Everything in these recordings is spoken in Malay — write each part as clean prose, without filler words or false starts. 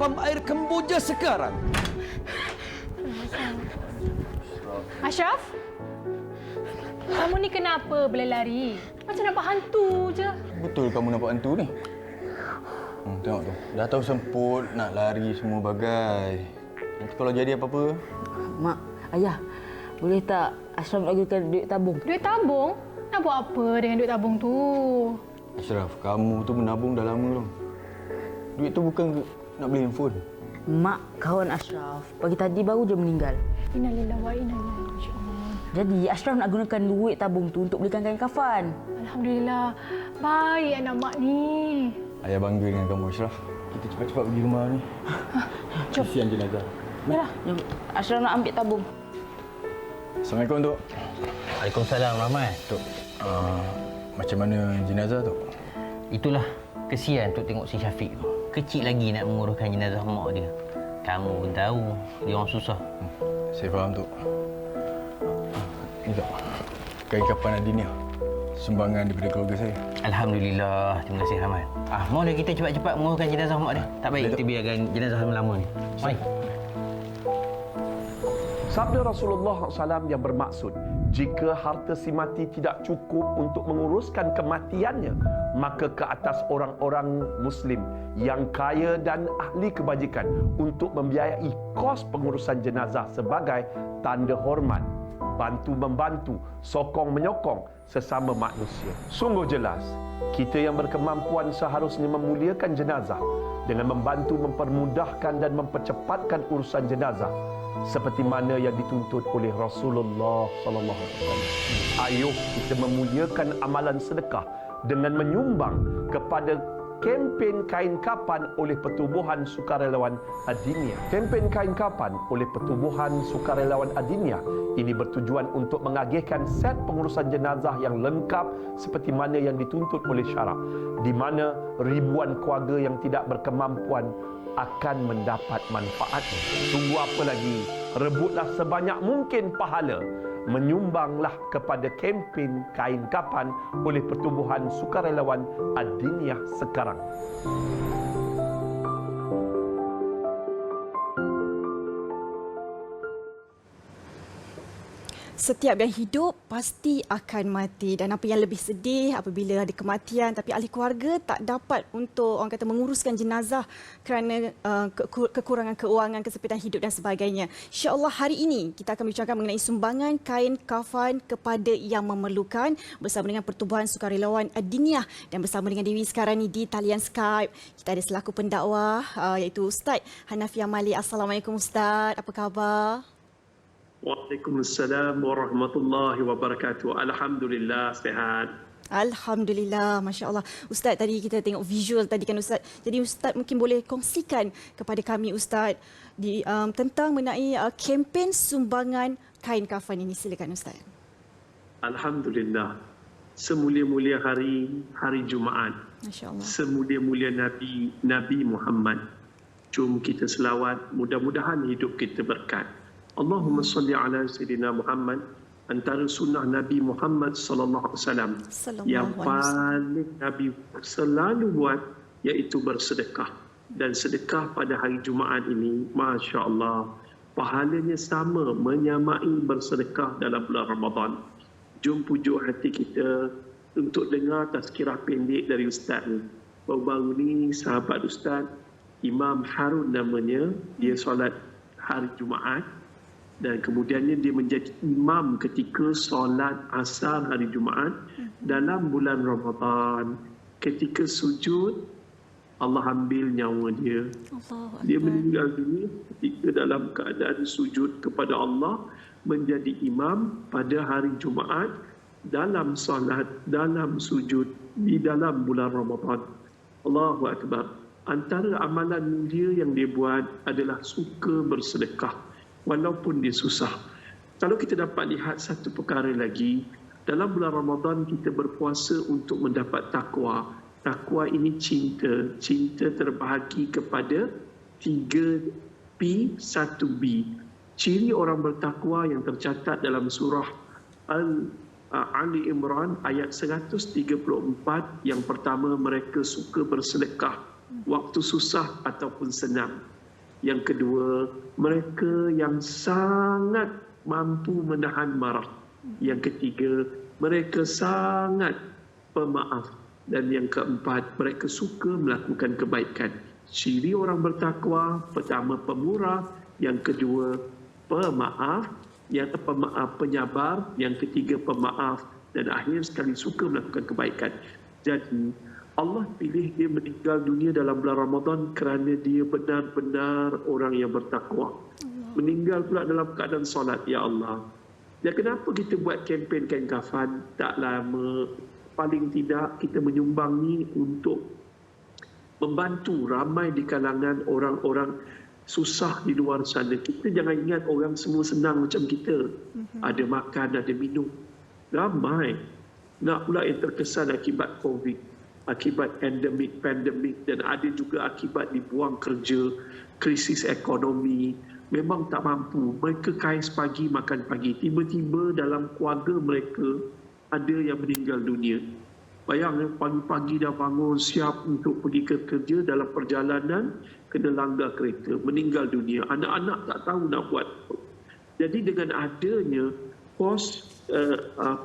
pam air Kemboja sekarang. Ashraf? Kamu ni kenapa berlari? Macam nampak hantu je. Betul kamu nampak hantu ni? Tengok tu. Dah tahu semput, nak lari semua bagai. Nanti kalau jadi apa-apa... Mak, ayah, boleh tak Ashraf nak gunakan duit tabung? Duit tabung? Nak buat apa dengan duit tabung tu? Ashraf, kamu tu menabung dah lama belum? Duit tu bukan nak beli handphone. Mak, kawan Ashraf, pagi tadi baru je meninggal. Innalillahi wa inna ilaihi raji'un. Jadi Ashraf nak gunakan duit tabung tu untuk belikan kain kafan. Alhamdulillah. Baik anak mak ni. Ayah bangga dengan kamu, Ashraf. Kita cepat-cepat pergi rumah ni. Jom. Kesian jenazah. Yalah. Jom, Ashraf nak ambil tabung. Assalamualaikum, Tok. Waalaikumsalam, Rahmat. Tok, macam mana jenazah, Tok? Itulah kesian Tok tengok si Syafiq tu. Kecil lagi nak menguruskan jenazah mak dia. Kamu pun tahu, dia orang susah. Saya faham, Tok. Ni, Tok. Kain kapan Adinia. Sumbangan daripada keluarga saya. Alhamdulillah. Terima kasih, Rahmat. Maulah kita cepat-cepat menguruskan jenazah mak dia. Tak baik kita biarkan jenazah lama ni. Mari. Sabda Rasulullah SAW yang bermaksud, jika harta si mati tidak cukup untuk menguruskan kematiannya, maka ke atas orang-orang Muslim yang kaya dan ahli kebajikan untuk membiayai kos pengurusan jenazah sebagai tanda hormat, bantu-membantu, sokong-menyokong sesama manusia. Sungguh jelas, kita yang berkemampuan seharusnya memuliakan jenazah dengan membantu mempermudahkan dan mempercepatkan urusan jenazah seperti mana yang dituntut oleh Rasulullah sallallahu alaihi wasallam. Ayuh kita memuliakan amalan sedekah dengan menyumbang kepada kempen kain kapan oleh Pertubuhan Sukarelawan Adinia. Kempen kain kapan oleh Pertubuhan Sukarelawan Adinia ini bertujuan untuk mengagihkan set pengurusan jenazah yang lengkap seperti mana yang dituntut oleh syarak, di mana ribuan keluarga yang tidak berkemampuan akan mendapat manfaatnya. Tunggu apa lagi? Rebutlah sebanyak mungkin pahala. Menyumbanglah kepada kempen kain kapan oleh Pertubuhan Sukarelawan Ad-Diniyah sekarang. Setiap yang hidup pasti akan mati, dan apa yang lebih sedih apabila ada kematian tapi ahli keluarga tak dapat untuk orang kata menguruskan jenazah kerana kekurangan keuangan, kesempitan hidup dan sebagainya. InsyaAllah hari ini kita akan bincangkan mengenai sumbangan kain kafan kepada yang memerlukan bersama dengan Pertubuhan Sukarelawan Ad-Diniyah, dan bersama dengan Dewi sekarang ni di talian Skype kita ada selaku pendakwah iaitu Ustaz Hanafiah Malik. Assalamualaikum Ustaz, apa khabar? Waalaikumsalam warahmatullahi wabarakatuh. Alhamdulillah, sihat. Alhamdulillah, Masya Allah. Ustaz, tadi kita tengok visual tadi kan Ustaz. Jadi Ustaz mungkin boleh kongsikan kepada kami Ustaz tentang mengenai kempen sumbangan kain kafan ini. Silakan Ustaz. Alhamdulillah. Semulia-mulia hari Jumaat. Masya Allah. Semulia-mulia Nabi Muhammad. Jom kita selawat, mudah-mudahan hidup kita berkat. Allahumma salli ala Sayyidina Muhammad. Antara sunnah Nabi Muhammad sallallahu alaihi wasallam yang paling Nabi selalu buat iaitu bersedekah. Dan sedekah pada hari Jumaat ini, Masya Allah, pahalanya sama, menyamai bersedekah dalam bulan Ramadan. Jom pujuk hati kita untuk dengar tazkirah pendek dari Ustaz ni. Baru-baru ni sahabat Ustaz, Imam Harun namanya, dia solat hari Jumaat. Dan kemudiannya dia menjadi imam ketika solat asar hari Jumaat dalam bulan Ramadan. Ketika sujud, Allah ambil nyawa dia. Dia meninggal dunia ketika dalam keadaan sujud kepada Allah, menjadi imam pada hari Jumaat dalam solat, dalam sujud di dalam bulan Ramadan. Allahu Akbar. Antara amalan dia yang dia buat adalah suka bersedekah. Walaupun dia susah. Kalau kita dapat lihat satu perkara lagi, dalam bulan Ramadan kita berpuasa untuk mendapat takwa. Takwa ini cinta. Cinta terbahagi kepada 3P, 1B. Ciri orang bertakwa yang tercatat dalam surah Ali Imran ayat 134. Yang pertama, mereka suka bersedekah waktu susah ataupun senang. Yang kedua, mereka yang sangat mampu menahan marah. Yang ketiga, mereka sangat pemaaf. Dan yang keempat, mereka suka melakukan kebaikan. Ciri orang bertakwa, pertama pemurah, yang kedua pemaaf, yang penyabar, yang ketiga pemaaf, dan akhir sekali suka melakukan kebaikan. Jadi Allah pilih dia meninggal dunia dalam bulan Ramadan kerana dia benar-benar orang yang bertakwa. Meninggal pula dalam keadaan solat, ya Allah. Dan kenapa kita buat kempen kain kafan tak lama? Paling tidak kita menyumbang ni untuk membantu ramai di kalangan orang-orang susah di luar sana. Kita jangan ingat orang semua senang macam kita. Ada makan, ada minum. Ramai. Nak pula yang terkesan akibat COVID, akibat pandemik, dan ada juga akibat dibuang kerja, krisis ekonomi. Memang tak mampu. Mereka kais pagi, makan pagi. Tiba-tiba dalam keluarga mereka ada yang meninggal dunia. Bayang pagi-pagi dah bangun siap untuk pergi ke kerja, dalam perjalanan kena langgar kereta, meninggal dunia. Anak-anak tak tahu nak buat apa. Jadi dengan adanya pos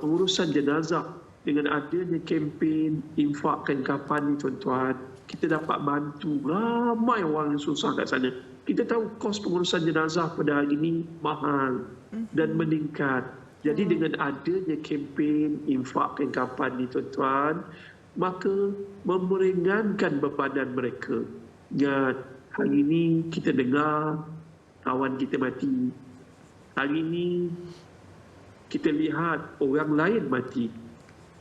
pengurusan jenazah, dengan adanya kempen infakkan kafan ni tuan-tuan, kita dapat bantu ramai orang yang susah kat sana. Kita tahu kos pengurusan jenazah pada hari ini mahal dan meningkat. Jadi dengan adanya kempen infakkan kafan ni tuan-tuan, maka memeringankan bebanan mereka. Ingat, hari ini kita dengar kawan kita mati. Hari ini kita lihat orang lain mati.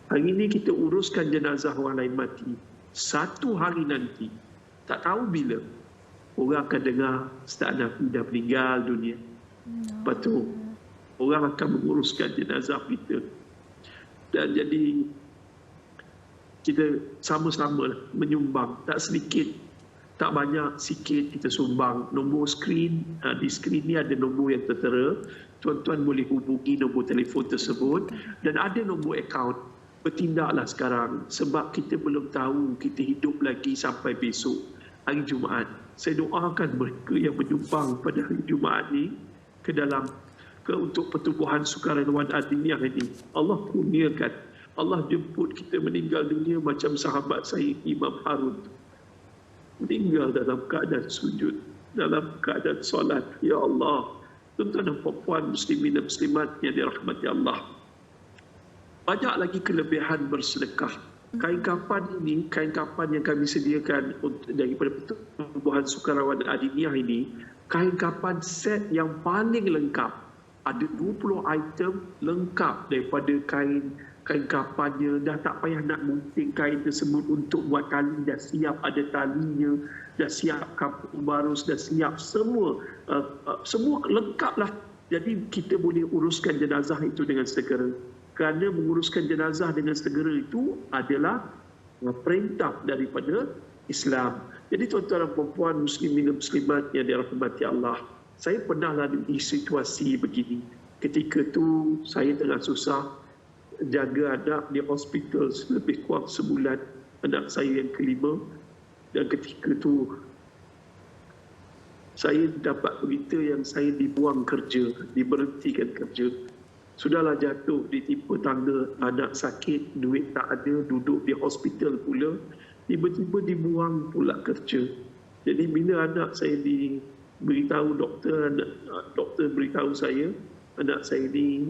Hari ini kita uruskan jenazah orang lain mati. Satu hari nanti, tak tahu bila, orang akan dengar Ustaz Nafi dah meninggal dunia. Lepas tu, orang akan menguruskan jenazah kita. Dan jadi kita sama-sama menyumbang, tak sedikit, tak banyak, sikit kita sumbang. Nombor skrin, di skrin ni ada nombor yang tertera. Tuan-tuan boleh hubungi nombor telefon tersebut, dan ada nombor akaun. Bertindaklah sekarang, sebab kita belum tahu kita hidup lagi sampai besok hari Jumaat. Saya doakan mereka yang menyumbang pada hari Jumaat ni untuk pertubuhan sukarelawan Adiniyah ini. Allah kurniakan, Allah jemput kita meninggal dunia macam sahabat saya Imam Harun. Meninggal dalam keadaan sujud, dalam keadaan solat. Ya Allah, tuan-tuan dan puan muslimin dan muslimat yang dirahmati Allah. Banyak lagi kelebihan bersedekah. Kain kafan ini, kain kafan yang kami sediakan daripada pertubuhan sukarelawan Adiniyah ini, kain kafan set yang paling lengkap. Ada 20 item lengkap daripada kain kafannya. Dah tak payah nak gunting kain tersebut untuk buat tali. Dah siap ada talinya, dah siap kampung barus, dah siap semua. Semua lengkap lah. Jadi kita boleh uruskan jenazah itu dengan segera. Kerana menguruskan jenazah dengan segera itu adalah perintah daripada Islam. Jadi tuan-tuan dan puan muslimin dan muslimat yang dirahmati Allah, saya pernah lalui situasi begini. Ketika tu saya tengah susah jaga anak di hospital lebih kurang sebulan, anak saya yang kelima. Dan ketika tu saya dapat berita yang saya dibuang kerja, diberhentikan kerja. Sudahlah jatuh, ditimpa tangga, anak sakit, duit tak ada, duduk di hospital pula. Tiba-tiba dibuang pula kerja. Jadi bila anak saya diberitahu doktor beritahu saya, anak saya ni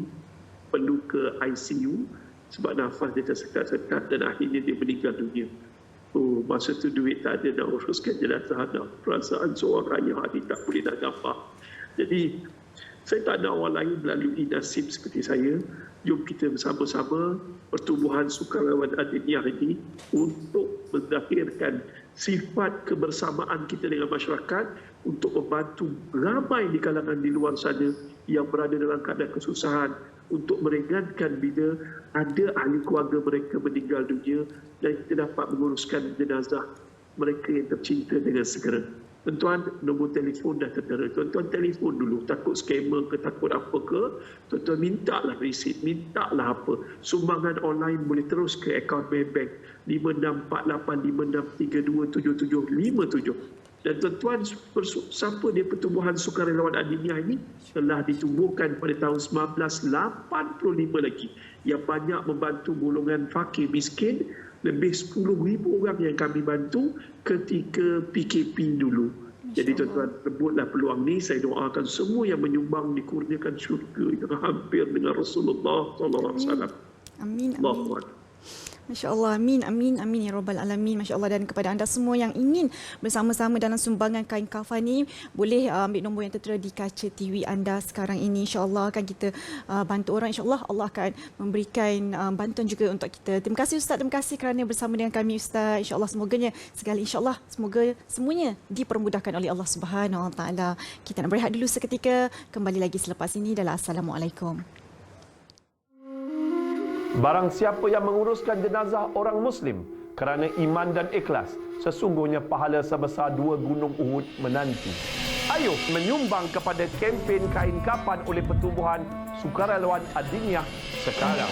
perlu ke ICU sebab nafas dia tersekat-sekat dan akhirnya dia meninggal dunia. Oh, masa tu duit tak ada nak uruskan jenazah anak. Perasaan seorang ayah ni tak boleh nak gambar. Jadi saya tak ada orang lain melalui nasib seperti saya. Jom kita bersama-sama pertubuhan sukarelawan Adiniyah ini untuk menzahirkan sifat kebersamaan kita dengan masyarakat untuk membantu ramai di kalangan di luar sana yang berada dalam keadaan kesusahan, untuk meringankan bila ada ahli keluarga mereka meninggal dunia dan kita dapat menguruskan jenazah mereka yang tercinta dengan segera. Tuan-tuan, nombor telefon dah tertera. Tuan-tuan telefon dulu. Takut scammer ke, takut apa ke. Tuan-tuan mintalah resit, mintalah apa. Sumbangan online boleh terus ke akaun Maybank 564856327757. Dan tuan-tuan, siapa dia pertubuhan sukarelawan Adiniyah ini telah ditubuhkan pada tahun 1985 lagi, yang banyak membantu golongan fakir miskin. Lebih 10,000 orang yang kami bantu ketika PKP dulu. Jadi tuan-tuan, rebutlah peluang ni. Saya doakan semua yang menyumbang dikurniakan syurga yang hampir dengan Rasulullah SAW. Amin. Allahu Amin. Akbar. Masya Allah, amin, amin, amin ya Rabbal Alamin. Masya Allah. Dan kepada anda semua yang ingin bersama-sama dalam sumbangan kain kafan ni, boleh ambil nombor yang tertera di kaca TV anda sekarang ini. Insya Allah akan kita bantu orang. Insya Allah Allah akan memberikan bantuan juga untuk kita. Terima kasih Ustaz, terima kasih kerana bersama dengan kami Ustaz. Insya Allah semoganya segala insya Allah semoga semuanya dipermudahkan oleh Allah Subhanahu Wa Taala. Kita nak berehat dulu seketika. Kembali lagi selepas ini dalam Assalamualaikum. Barang siapa yang menguruskan jenazah orang Muslim kerana iman dan ikhlas, sesungguhnya pahala sebesar 2 gunung Uhud menanti. Ayo menyumbang kepada kempen kain kafan oleh pertubuhan sukarelawan Adiniyah sekarang.